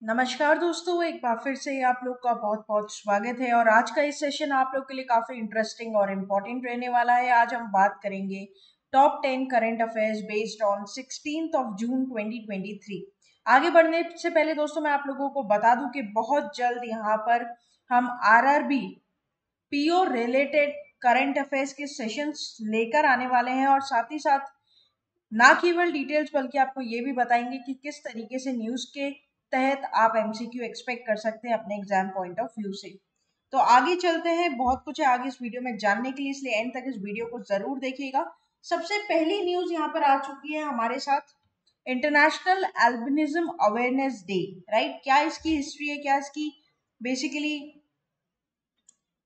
नमस्कार दोस्तों, एक बार फिर से आप लोग का बहुत बहुत स्वागत है। और आज का इस सेशन आप लोग के लिए काफ़ी इंटरेस्टिंग और इम्पोर्टेंट रहने वाला है। आज हम बात करेंगे top 10 current affairs based on 16 जून 2023। आगे बढ़ने से पहले दोस्तों मैं आप लोगों को बता दूं कि बहुत जल्द यहाँ पर हम RRB PO related current affairs के सेशंस लेकर आने वाले हैं, और साथ ही साथ ना केवल डिटेल्स बल्कि आपको ये भी बताएंगे कि किस तरीके से न्यूज़ के तहत आप एमसीक्यू एक्सपेक्ट कर सकते हैं अपने एग्जाम पॉइंट ऑफ व्यू से। तो आगे चलते हैं, बहुत कुछ है आगे इस वीडियो में जानने के लिए, इसलिए एंड तक इस वीडियो को जरूर देखिएगा। सबसे पहली न्यूज यहाँ पर आ चुकी है हमारे साथ, international albinism awareness day. Right, क्या इसकी हिस्ट्री है, क्या इसकी बेसिकली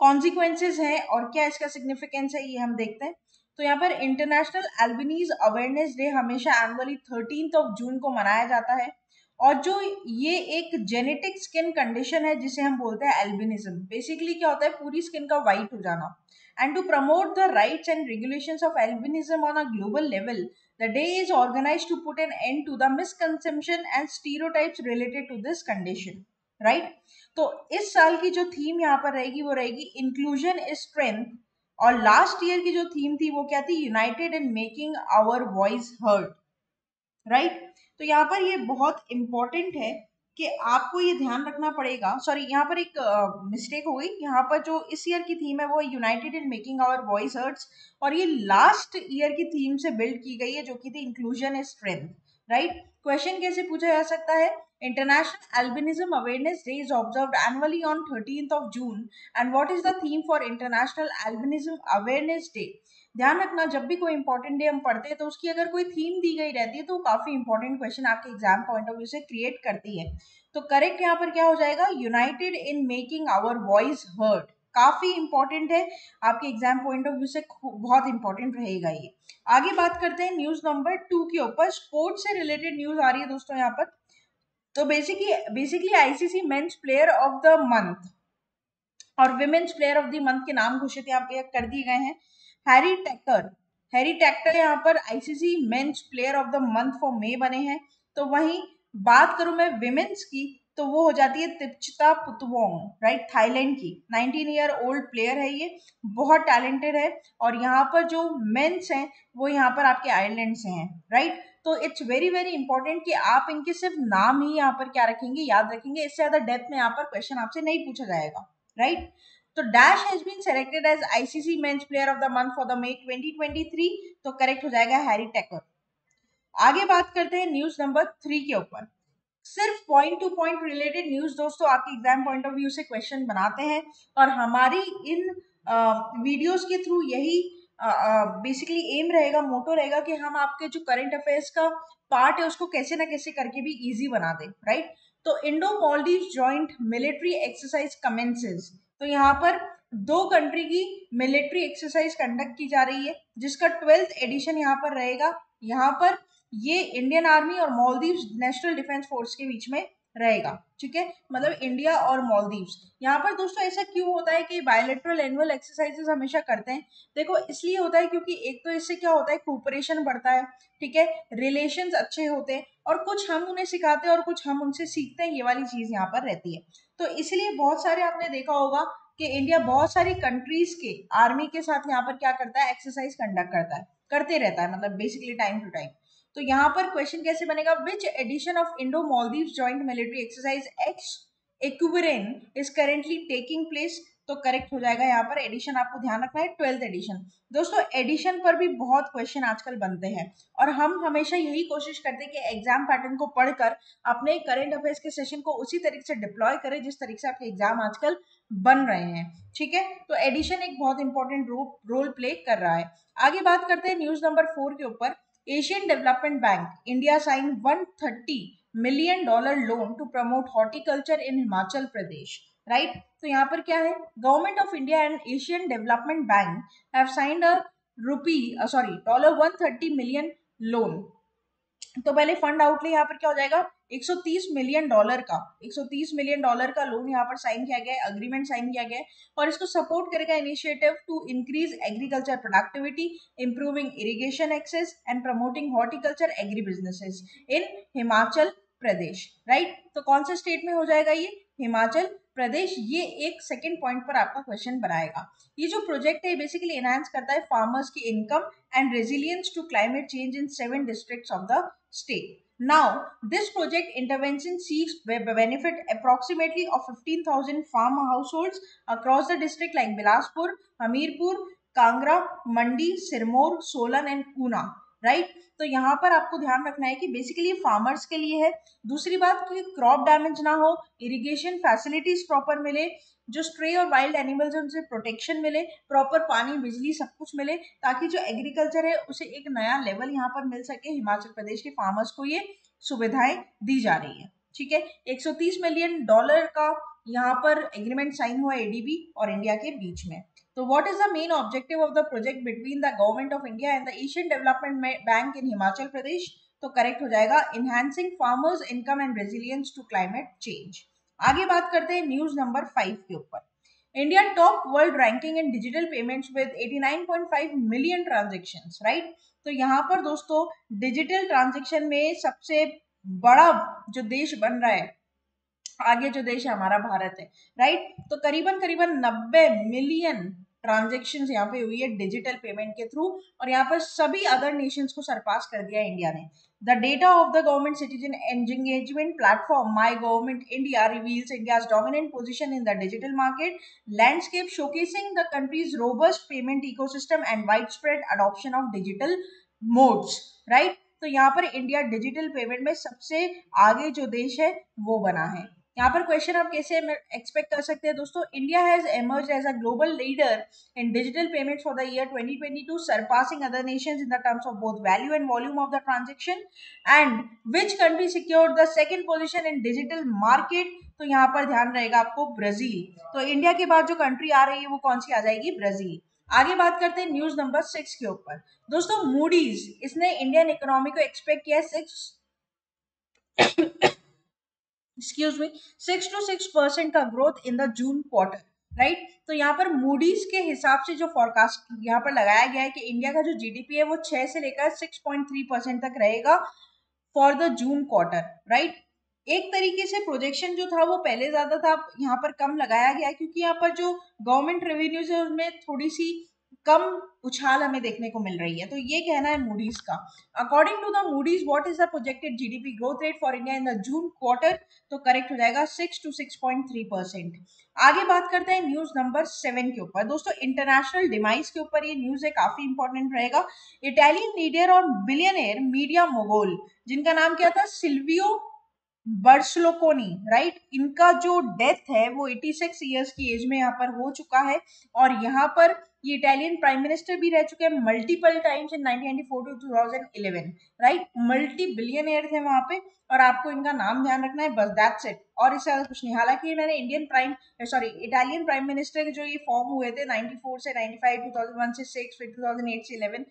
कॉन्सिक्वेंसेज है और क्या इसका सिग्निफिकेंस है, ये हम देखते हैं। तो यहाँ पर इंटरनेशनल एल्बिनीज अवेयरनेस डे हमेशा एनुअली 13 जून को मनाया जाता है। और जो ये एक जेनेटिक स्किन कंडीशन है जिसे हम बोलते हैं एल्बिनिज्म। बेसिकली क्या होता है, पूरी स्किन का वाइट हो जाना। And to promote the rights and regulations of albinism on a global level, the day is organized to put an end to the misconception and stereotypes related to this condition. Right, तो इस साल की जो theme यहाँ पर रहेगी वो रहेगी इंक्लूजन इज स्ट्रेंथ। और लास्ट ईयर की जो थीम थी वो क्या थी, united in making our voice heard. Right, तो यहाँ पर ये बहुत इंपॉर्टेंट है कि आपको ये ध्यान रखना पड़ेगा। सॉरी, यहाँ पर एक मिस्टेक हो गई। यहाँ पर जो इस ईयर की थीम है वो united in making our voice hearts, और ये लास्ट ईयर की थीम से बिल्ड की गई है जो कि थी inclusion is strength. Right, question कैसे पूछा जा सकता है, international albinism awareness day is observed annually on 13 June and what is the theme for international albinism awareness day. ध्यान रखना, जब भी कोई इंपॉर्टेंट डे हम पढ़ते हैं तो उसकी अगर कोई थीम दी गई रहती है तो वो काफी इंपॉर्टेंट क्वेश्चन आपके एग्जाम पॉइंट ऑफ व्यू से क्रिएट करती है। तो करेक्ट यहाँ पर क्या हो जाएगा, united in making our voice heard. काफी इंपॉर्टेंट है, आपके एग्जाम पॉइंट ऑफ व्यू से बहुत इंपॉर्टेंट रहेगा ये। आगे बात करते हैं न्यूज नंबर 2 के ऊपर। स्पोर्ट्स से रिलेटेड न्यूज आ रही है दोस्तों यहाँ पर। तो basically ICC men's player of the month और women's player of the month के नाम घोषित यहाँ पे कर दिए गए हैं। हैरी टैक्टर, हैरी टैक्टर यहाँ पर ICC men's player of the month for May बने हैं। तो वहीं बात करूं मैं विमेन्स की, तो वो हो जाती है तिप्चिता पुतवोंग। राइट, थाईलैंड की 19 ईयर ओल्ड प्लेयर है ये, बहुत टैलेंटेड है। और यहाँ पर जो मेंस हैं वो यहाँ पर आपके आयरलैंड से हैं। राइट, तो इट्स वेरी वेरी इंपॉर्टेंट कि आप इनके सिर्फ नाम ही यहाँ पर क्या रखेंगे, याद रखेंगे। इससे ज्यादा डेप्थ में यहाँ पर क्वेश्चन आपसे नहीं पूछा जाएगा। राइट, तो Dash has been selected as ICC men's player of the month for the May 2023। तो करेक्ट हो जाएगा हैरी टैकर। आगे बात करते हैं न्यूज नंबर 3 के ऊपर। सिर्फ point two point related news दोस्तों आपके एग्जाम पॉइंट ऑफ व्यू से क्वेश्चन बनाते हैं, और हमारी इन वीडियोस के थ्रू यही बेसिकली एम रहेगा, मोटो रहेगा कि हम आपके जो करंट अफेयर्स का पार्ट है उसको कैसे ना कैसे करके भी इजी बना दें। राइट, तो Indo Maldive joint military exercise commences. तो यहाँ पर दो कंट्री की मिलिट्री एक्सरसाइज कंडक्ट की जा रही है जिसका 12th एडिशन यहाँ पर रहेगा। यहाँ पर ये इंडियन आर्मी और मालदीव्स नेशनल डिफेंस फोर्स के बीच में रहेगा। ठीक है, मतलब इंडिया और मालदीव्स। यहाँ पर दोस्तों ऐसा क्यों होता है कि बायलैटरल एनुअल एक्सरसाइजेस हमेशा करते हैं, देखो इसलिए होता है क्योंकि एक तो इससे क्या होता है, कोऑपरेशन बढ़ता है। ठीक है, रिलेशंस अच्छे होते हैं, और कुछ हम उन्हें सिखाते हैं और कुछ हम उनसे सीखते हैं, ये वाली चीज यहाँ पर रहती है। तो इसलिए बहुत सारे आपने देखा होगा कि इंडिया बहुत सारी कंट्रीज के आर्मी के साथ यहाँ पर क्या करता है, एक्सरसाइज कंडक्ट करता है, करते रहता है, मतलब बेसिकली टाइम टू टाइम। तो यहाँ पर क्वेश्चन कैसे बनेगा, which edition of Indo Maldive joint military exercise ex Ekuverin is currently taking place. तो करेक्ट हो जाएगा यहाँ पर एडिशन, आपको ध्यान रखना है 12th एडिशन। दोस्तों एडिशन पर भी बहुत क्वेश्चन आजकल बनते हैं, और हम हमेशा यही कोशिश करते हैं कि एग्जाम पैटर्न को पढ़कर अपने करंट अफेयर्स के सेशन को उसी तरीके से डिप्लॉय करें जिस तरीके से आपके एग्जाम आजकल बन रहे हैं। ठीक है, तो एडिशन एक बहुत इंपॉर्टेंट रोल प्ले कर रहा है। आगे बात करते हैं न्यूज नंबर 4 के ऊपर। Asian development bank India sign $130 million loan to promote horticulture in Himachal Pradesh. Right, तो यहाँ पर क्या है, government of India and Asian development bank have signed a $130 million loan. तो पहले फंड आउटले यहाँ पर क्या हो जाएगा, $130 मिलियन का, $130 मिलियन का लोन यहाँ पर साइन किया गया है, अग्रीमेंट साइन किया गया है। और इसको सपोर्ट करेगा initiative to increase agriculture productivity, improving irrigation access and promoting horticulture agri businesses in Himachal Pradesh, right. तो कौन से स्टेट में हो जाएगा ये? हिमाचल प्रदेश। ये एक सेकंड पॉइंट पर आपका क्वेश्चन बनाएगा। ये जो प्रोजेक्ट है बेसिकली एनहांस करता है फार्मर्स की income and resilience to climate change in 7 districts of the state. Now, this project intervention seeks benefit approximately of 15,000 farm households across the district like Bilaspur, Hamirpur, Kangra, Mandi, Sirmaur, Solan and Una, right. तो यहाँ पर आपको ध्यान रखना है कि basically farmers के लिए है। दूसरी बात कि क्रॉप डैमेज ना हो, इरिगेशन फैसिलिटीज प्रॉपर मिले, जो स्ट्रे और वाइल्ड एनिमल्स उनसे प्रोटेक्शन मिले, प्रॉपर पानी बिजली सब कुछ मिले, ताकि जो एग्रीकल्चर है उसे एक नया लेवल यहाँ पर मिल सके। हिमाचल प्रदेश के फार्मर्स को ये सुविधाएं दी जा रही है, ठीक है। $130 मिलियन का यहाँ पर एग्रीमेंट साइन हुआ एडीबी और इंडिया के बीच में। तो what is the main objective of the project between the government of India and the Asian development bank in Himachal Pradesh? तो करेक्ट हो जाएगा enhancing farmers income and resilience to climate change. आगे बात करते हैं न्यूज नंबर 5 के ऊपर। India top world ranking in digital payments with 89.5 million transactions, right. तो यहाँ पर दोस्तों डिजिटल ट्रांजेक्शन में सबसे बड़ा जो देश बन रहा है, आगे जो देश है हमारा भारत है, राइट। तो करीबन करीबन 90 मिलियन ट्रांजेक्शन्स यहाँ पे हुई है डिजिटल पेमेंट के थ्रू, और यहाँ पर सभी अदर नेशंस को सरपास कर दिया इंडिया ने। The data of the government citizen engagement platform my government India reveals India's dominant position in the digital market landscape, showcasing the countries robust payment ecosystem and wide spread adoption of digital modes, right. तो यहाँ पर India digital payment में सबसे आगे जो देश है वो बना है। यहाँ पर क्वेश्चन आप कैसे एक्सपेक्ट कर सकते हैं दोस्तों? India has emerged as a global leader in digital payments for the year 2022, surpassing other nations in the terms of both value and volume of the transaction, and which country secured the second position in digital market? तो यहाँ पर ध्यान रहेगा आपको Brazil. तो India के बाद जो कंट्री आ रही है वो कौन सी आ जाएगी? ब्राजील। आगे बात करते हैं न्यूज नंबर 6 के ऊपर। दोस्तों मूडीज इसने इंडियन इकोनॉमी को एक्सपेक्ट किया 6 to 6% का growth in the June quarter, right. तो यहाँ पर मूडीज के हिसाब से जो फोरकास्ट यहाँ पर लगाया गया है कि इंडिया का जो जीडीपी है वो 6 से लेकर 6.3% तक रहेगा for the June quarter, right. एक तरीके से प्रोजेक्शन जो था वो पहले ज्यादा था, यहाँ पर कम लगाया गया क्योंकि यहाँ पर जो गवर्नमेंट रेवेन्यूज है उनमें थोड़ी सी कम उछाल हमें देखने को मिल रही है। तो ये कहना है मूडीज का। According to the Moody's what is the projected GDP growth rate for India in the June quarter? तो करेक्ट हो जाएगा 6 to 6.3%। आगे बात करते हैं न्यूज नंबर 7 के ऊपर। दोस्तों इंटरनेशनल डिमाइस के ऊपर ये न्यूज है, काफी इंपॉर्टेंट रहेगा। इटालियन लीडर और बिलियनियर मीडिया मोगोल जिनका नाम क्या था? Silvio Berlusconi, right. इनका जो डेथ है वो 86 ईयर्स की एज में यहाँ पर हो चुका है, और यहाँ पर ये इटालियन प्राइम मिनिस्टर भी रह चुके हैं multiple times in 1994 to 2011, right. Multi billionaire थे वहां पे, और आपको इनका नाम ध्यान रखना है, बस दैट्स इट, और इससे ज्यादा कुछ नहीं। हालांकि मैंने इटालियन प्राइम मिनिस्टर जो ये फॉर्म हुए थे 94 से 95, 2001 से 6, फिर 2008 से 11,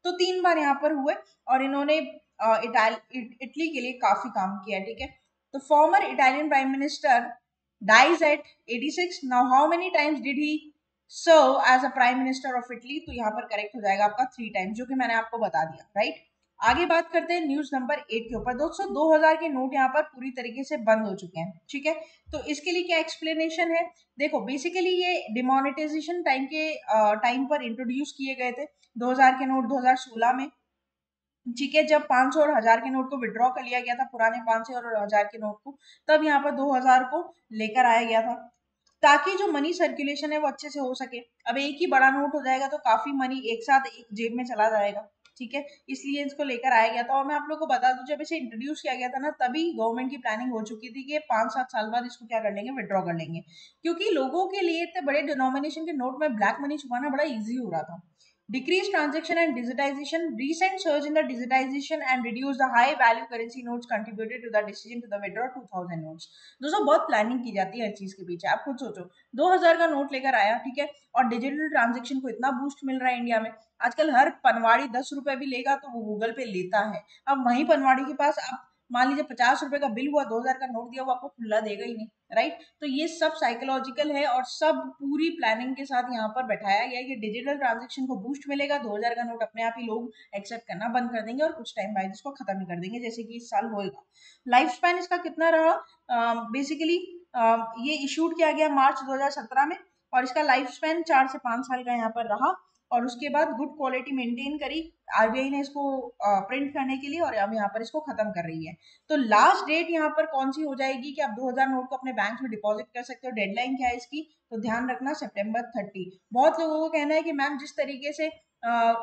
तो 3 बार यहाँ पर हुए, और इन्होंने इटली के लिए काफी काम किया, ठीक है। तो farmer Italian prime minister dies at 86. Now how many times did he serve as a prime minister of Italy? तो यहाँ पर करेक्ट हो जाएगा आपका 3 टाइम्स, जो कि मैंने आपको बता दिया, राइट। आगे बात करते हैं न्यूज नंबर 8 के ऊपर। दोस्तों 2000 के नोट यहाँ पर पूरी तरीके से बंद हो चुके हैं, ठीक है। तो इसके लिए क्या एक्सप्लेनेशन है? देखो बेसिकली ये डिमोनेटाइजेशन टाइम पर इंट्रोड्यूस किए गए थे 2000 के नोट 2016 में, ठीक है। जब 500 और 1000 के नोट को विड्रॉ कर लिया गया था, पुराने 500 और 1000 के नोट को, तब यहाँ पर 2000 को लेकर आया गया था ताकि जो मनी सर्कुलेशन है वो अच्छे से हो सके। अब एक ही बड़ा नोट हो जाएगा तो काफी मनी एक साथ एक जेब में चला जाएगा, ठीक है। इसलिए इसको लेकर आया गया था। और मैं आप लोग को बता दूं जब इसे इंट्रोड्यूस किया गया था ना, तभी गवर्नमेंट की प्लानिंग हो चुकी थी कि 5-7 साल बाद इसको क्या कर लेंगे, विड्रॉ कर लेंगे, क्योंकि लोगों के लिए इतने बड़े डिनोमिनेशन के नोट में ब्लैक मनी छुपाना बड़ा ईजी हो रहा था। Decreased transaction and digitization, recent surge in the digitization and reduce the high value currency notes contributed to the decision to the withdraw 2000 notes. दोस्तों बहुत प्लानिंग की जाती है हर चीज के पीछे। आप खुद सोचो 2000 का नोट लेकर आया, ठीक है, और डिजिटल ट्रांजेक्शन को इतना बूस्ट मिल रहा है इंडिया में। आजकल हर पनवाड़ी 10 रुपए भी लेगा तो वो गूगल पे लेता है। अब वही पनवाड़ी के पास आप मान लीजिए 50 रुपए का बिल हुआ, 2000 का नोट दिया, वो आपको खुला देगा ही नहीं, राइट। तो ये सब साइकोलॉजिकल है और सब पूरी प्लानिंग के साथ यहाँ पर बैठाया गया है कि डिजिटल ट्रांजेक्शन को बूस्ट मिलेगा, 2000 का नोट अपने आप ही लोग एक्सेप्ट करना बंद कर देंगे और कुछ टाइम बाद इसको खत्म ही कर देंगे, जैसे कि इस साल होएगा। लाइफ स्पैन इसका कितना रहा, बेसिकली ये इशूड किया गया मार्च 2017 में और इसका लाइफ स्पैन 4 से 5 साल का यहाँ पर रहा और उसके बाद गुड क्वालिटी मेंटेन करी आरबीआई ने इसको प्रिंट करने के लिए और अब यहाँ पर इसको खत्म कर रही है। तो लास्ट डेट यहाँ पर कौन सी हो जाएगी कि आप 2000 नोट को अपने बैंक में डिपॉजिट कर सकते हो, डेडलाइन क्या है इसकी, तो ध्यान रखना सितंबर 30। बहुत लोगों को कहना है कि मैम जिस तरीके से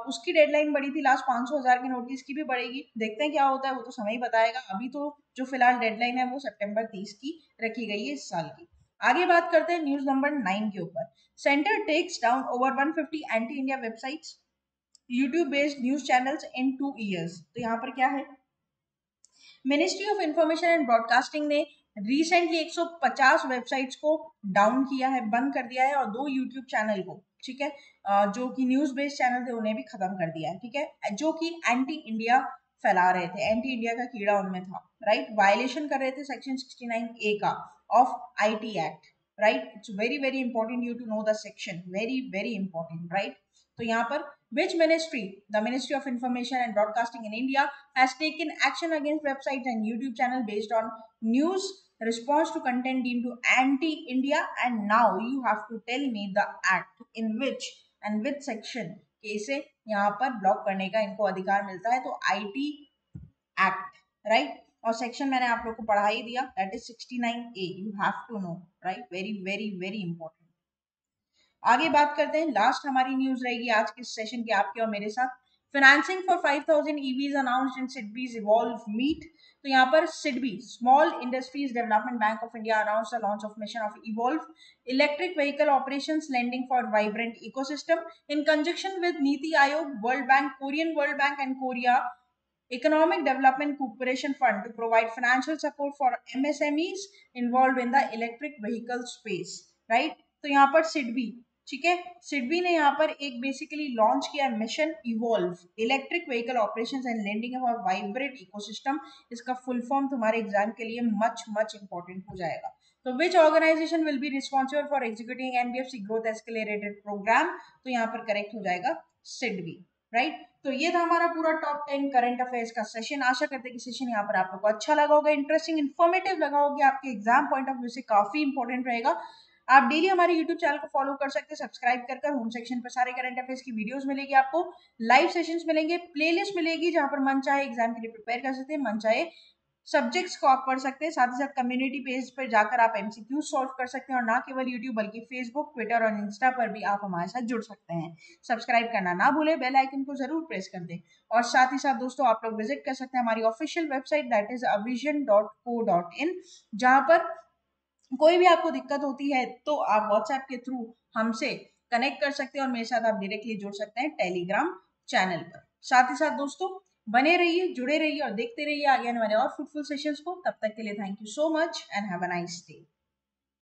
उसकी डेडलाइन बढ़ी थी लास्ट 500,000 के नोट की, इसकी भी बढ़ेगी, देखते हैं क्या होता है, वो तो समय ही बताएगा। अभी तो जो फिलहाल डेडलाइन है वो सितंबर 30 की रखी गई है इस साल की। आगे बात करते हैं न्यूज नंबर 9 के ऊपर। Centre takes down over 150 anti India websites, YouTube based news channels in 2 years। तो यहाँ पर क्या है, ministry of information and broadcasting ने रिसेंटली 150 वेबसाइट्स को डाउन किया है, बंद कर दिया है और 2 यूट्यूब चैनल को, ठीक है, जो कि न्यूज बेस्ड चैनल थे उन्हें भी खत्म कर दिया है, ठीक है, जो कि एंटी इंडिया फैला रहे थे, एंटी इंडिया का कीड़ा उनमें था, राइट, वायलेशन कर रहे थे सेक्शन 69A का of IT act, right. It's very very important you to know the section, very very important, right. तो यहाँ पर which ministry, the Ministry of Information and Broadcasting in India has taken action against websites and YouTube channel based on news response to content deemed to anti-India, and now you have to tell me the act in which and which section के इसे यहाँ पर block करने का इनको अधिकार मिलता है, तो आईटी एक्ट, राइट। और सेक्शन मैंने आप लोग को पढ़ा ही दिया, that is 69A, you have to know, right, very very very important. आगे बात करते हैं, लास्ट हमारी न्यूज रहेगी आज के सेशन के आपके और मेरे साथ। Financing for 5000 EVs announced in SIDBI's evolve meet. तो यहाँ पर SIDBI small industries development bank of India announce the launch of mission of evolve electric vehicle operations lending for vibrant ecosystem in conjunction with NITI Aayog, world bank, Korean world bank and Korea Economic Development Cooperation Fund to provide financial support for MSMEs involved in the electric vehicle space, right? तो यहाँ पर सिडबी, ठीक है, सिडबी ने यहाँ पर एक basically launch किया mission evolve electric vehicle operations and lending of vibrant ecosystem. इसका फुल फॉर्म तुम्हारे एग्जाम के लिए मच मच इंपॉर्टेंट हो जाएगा। तो which organisation will be responsible for executing NBFC growth escalated program, तो यहाँ पर करेक्ट हो जाएगा सिडबी, राइट। तो ये था हमारा पूरा टॉप 10 करंट अफेयर्स का सेशन। आशा करते हैं कि सेशन यहाँ पर आप लोगों को अच्छा लगा होगा, इंटरेस्टिंग इन्फॉर्मेटिव लगा होगा, आपके एग्जाम पॉइंट ऑफ व्यू से काफी इंपॉर्टेंट रहेगा। आप डेली हमारे यूट्यूब चैनल को फॉलो कर सकते हैं, सब्सक्राइब कर होम सेक्शन पर सारे करंट अफेयर्स की वीडियोस मिलेगी, आपको लाइव सेशंस मिलेंगे, प्लेलिस्ट मिलेगी जहां पर मन चाहे एग्जाम के लिए प्रिपेयर कर सकते हैं, मन चाहे सब्जेक्ट्स को आप पढ़ सकते हैं, साथ ही साथ कम्युनिटी पेज पर जाकर आप एमसीक्यू सॉल्व कर सकते हैं और ना केवल यूट्यूब बल्कि फेसबुक, ट्विटर और इंस्टा पर भी आप हमारे साथ जुड़ सकते हैं। सब्सक्राइब करना ना भूलें, बेल आइकन को जरूर प्रेस कर दें और साथ ही साथ दोस्तों आप लोग विजिट कर सकते हैं हमारी official website that is avision.co.in, जहां पर कोई भी आपको दिक्कत होती है तो आप व्हाट्सएप के थ्रू हमसे कनेक्ट कर सकते हैं और मेरे साथ आप डायरेक्टली जुड़ सकते हैं टेलीग्राम चैनल पर। साथ ही साथ दोस्तों बने रहिए, जुड़े रहिए और देखते रहिए आगे आने वाले और फ्रूटफुल सेशंस को। तब तक के लिए thank you so much and have a nice day.